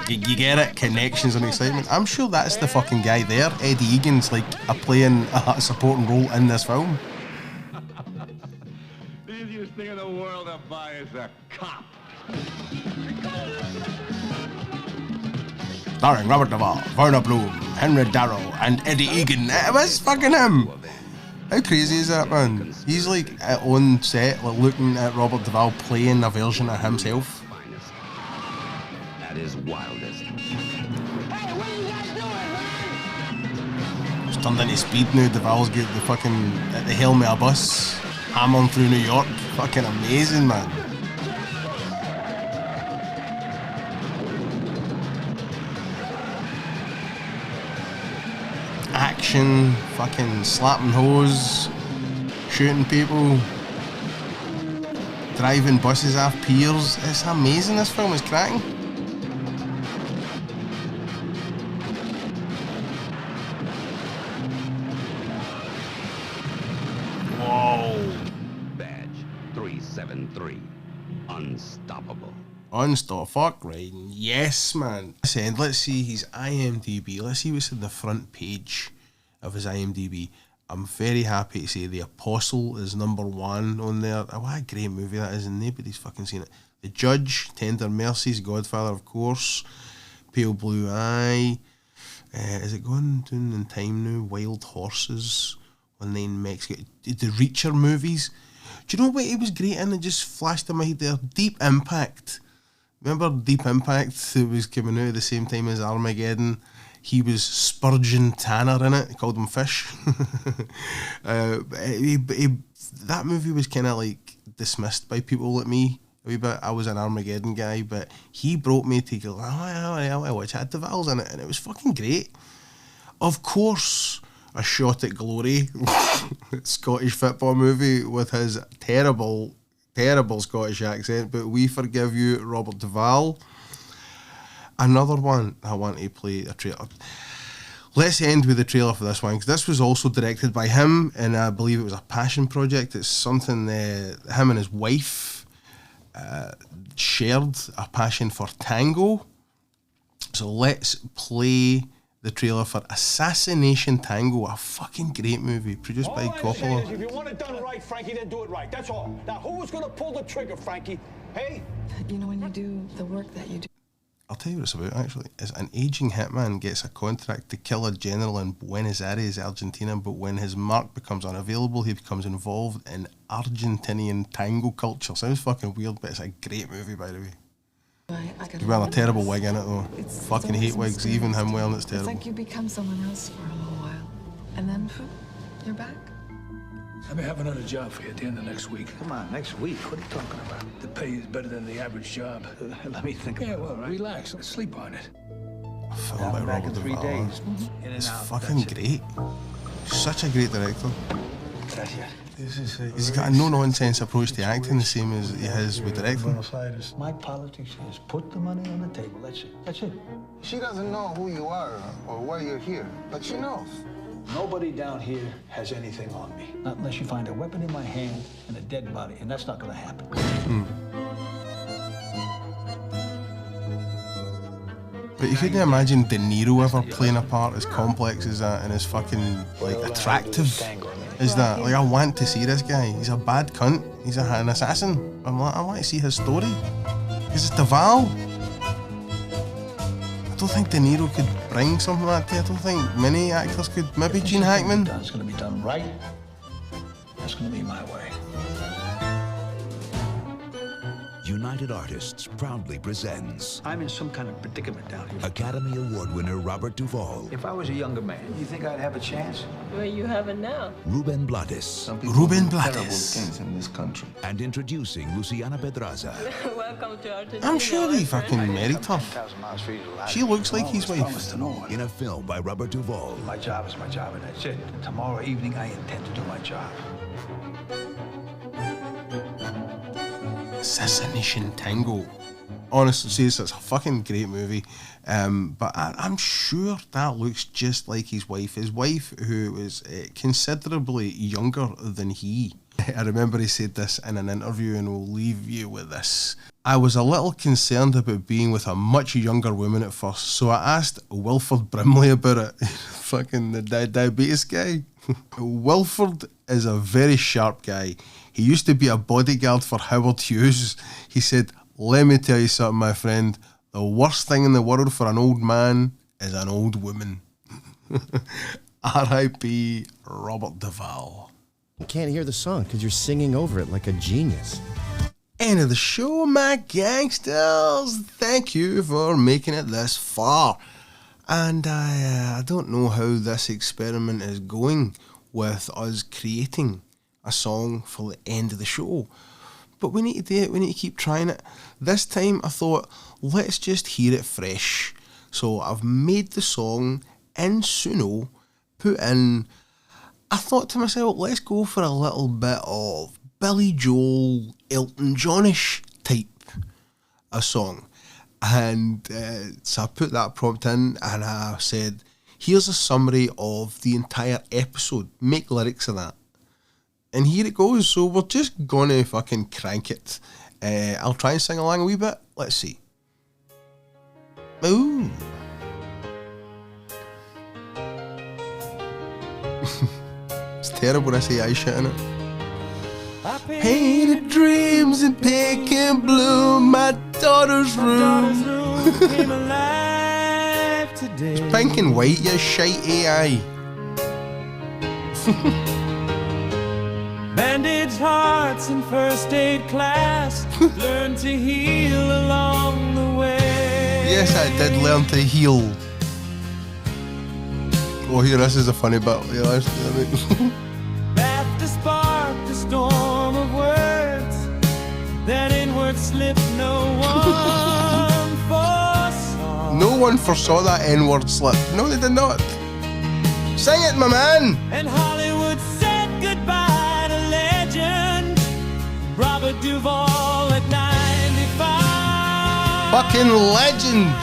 You get it? Connections and excitement. I'm sure that's the fucking guy there. Eddie Egan's like playing a supporting role in this film. The easiest thing in the world to buy is a cop. Starring Robert Duvall, Werner Bloom, Henry Darrow, and Eddie Egan. It was fucking him. How crazy is that, man? He's like on set, like looking at Robert Duvall playing a version of himself. At his wildest. It's turned into speed now. Duvall's got the fucking at the helm of a bus, hammering through New York. Fucking amazing, man. Action, fucking slapping hoes, shooting people, driving buses off piers. It's amazing, this film is cracking. Whoa. Badge 373. Unstoppable. Fuck right. Yes, man. Let's see his IMDb. Let's see what's in the front page of his IMDb. I'm very happy to say The Apostle is #1 on there. Oh, what a great movie that is, and nobody's fucking seen it. The Judge, Tender Mercies, Godfather, of course, Pale Blue Eye. Is it going down in time now? Wild Horses, One Night in Mexico. The Reacher movies. Do you know what he was great in? It just flashed in my head there. Deep Impact. Remember Deep Impact? It was coming out at the same time as Armageddon. He was Spurgeon Tanner in it. He called him Fish. That movie was kind of like dismissed by people like me a wee bit. I was an Armageddon guy, but he brought me to go, I watch that. Duvall's in it, and it was fucking great. Of course, A Shot at Glory, Scottish football movie with his terrible Scottish accent, but we forgive you, Robert Duvall. Another one I want to play a trailer. Let's end with the trailer for this one, because this was also directed by him, and I believe it was a passion project. It's something him and his wife shared, a passion for tango. So let's play the trailer for Assassination Tango, a fucking great movie produced by Coppola. If you want it done right, Frankie, then do it right. That's all. Now, who's gonna pull the trigger, Frankie? Hey? You know, when you do the work that you do. I'll tell you what it's about, actually. Is an aging hitman gets a contract to kill a general in Buenos Aires, Argentina, but when his mark becomes unavailable, he becomes involved in Argentinian tango culture. Sounds fucking weird, but it's a great movie, by the way. He's wearing a terrible wig in it, though. Fucking hate wigs, even him wearing it's terrible. It's like you become someone else for a little while, and then poof, you're back. I may have another job for you at the end of next week. Come on, next week? What are you talking about? The pay is better than the average job. Let me think about it. Yeah, well, relax. Sleep on it. A film by Robert Duvall. It's fucking great. Such a great director. He's got a no-nonsense approach to acting, the same as he has with directing. My politics is put the money on the table. That's it. That's it. She doesn't know who you are or why you're here, but she knows. Nobody down here has anything on me. Not unless you find a weapon in my hand and a dead body, and that's not going to happen. But you couldn't imagine De Niro ever playing a part as complex as that and as fucking, like, attractive as that. Like, I want to see this guy. He's a bad cunt. He's an assassin. I want to see his story. Because it's Duvall. I don't think De Niro could bring something like that. I don't think many actors could. Maybe Gene Hackman. It's going to be done right. That's going to be my way. United Artists proudly presents... I'm in some kind of predicament down here. Academy Award winner Robert Duvall. If I was a younger man, you think I'd have a chance? Well, you have it now. Ruben Blades. Some people do terrible things in this country. And introducing Luciana Pedraza. Welcome to Argentina. I'm sure he fucking married her. She looks like his wife. In a film by Robert Duvall. My job is my job, and that's it. And tomorrow evening, I intend to do my job. Assassination Tango. Honestly, it's a fucking great movie. But I'm sure that looks just like his wife. His wife, who was considerably younger than he. I remember he said this in an interview, and we'll leave you with this. I was a little concerned about being with a much younger woman at first, so I asked Wilford Brimley about it. Fucking the diabetes guy. Wilford is a very sharp guy. He used to be a bodyguard for Howard Hughes. He said, "Let me tell you something, my friend. The worst thing in the world for an old man is an old woman." R.I.P. Robert Duvall. You can't hear the song because you're singing over it like a genius. End of the show, my gangsters. Thank you for making it this far. And I don't know how this experiment is going with us creating a song for the end of the show. But we need to do it. We need to keep trying it. This time I thought, let's just hear it fresh. So I've made the song in Suno, put in... I thought to myself, let's go for a little bit of Billy Joel, Elton Johnish type a song. And so I put that prompt in and I said, here's a summary of the entire episode. Make lyrics of that. And here it goes. So we're just gonna fucking crank it. I'll try and sing along a wee bit. Let's see. Ooh. It's terrible when I say I shit in it. I painted dreams in pink and blue. My daughter's room came alive today. It's pink and white, you shite AI. Bandaged hearts in first aid class. Learn to heal along the way. Yes, I did learn to heal. Oh, here, this is a funny bit. BAFTA sparked a storm of words. That inward slip no one foresaw. No one foresaw that N-word slip. No, they did not. Sing it, my man. And Hollywood said goodbye to legend Robert Duvall at 95. Fucking legend.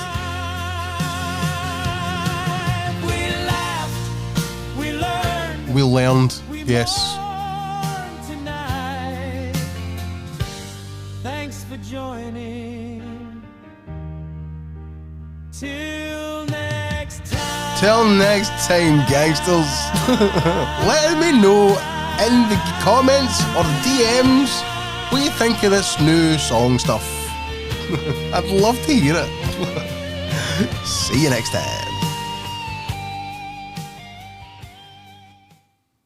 We learned, yes. Tonight. Thanks for joining. Till next time. Till next time, gangsters. Let me know in the comments or DMs what you think of this new song stuff. I'd love to hear it. See you next time.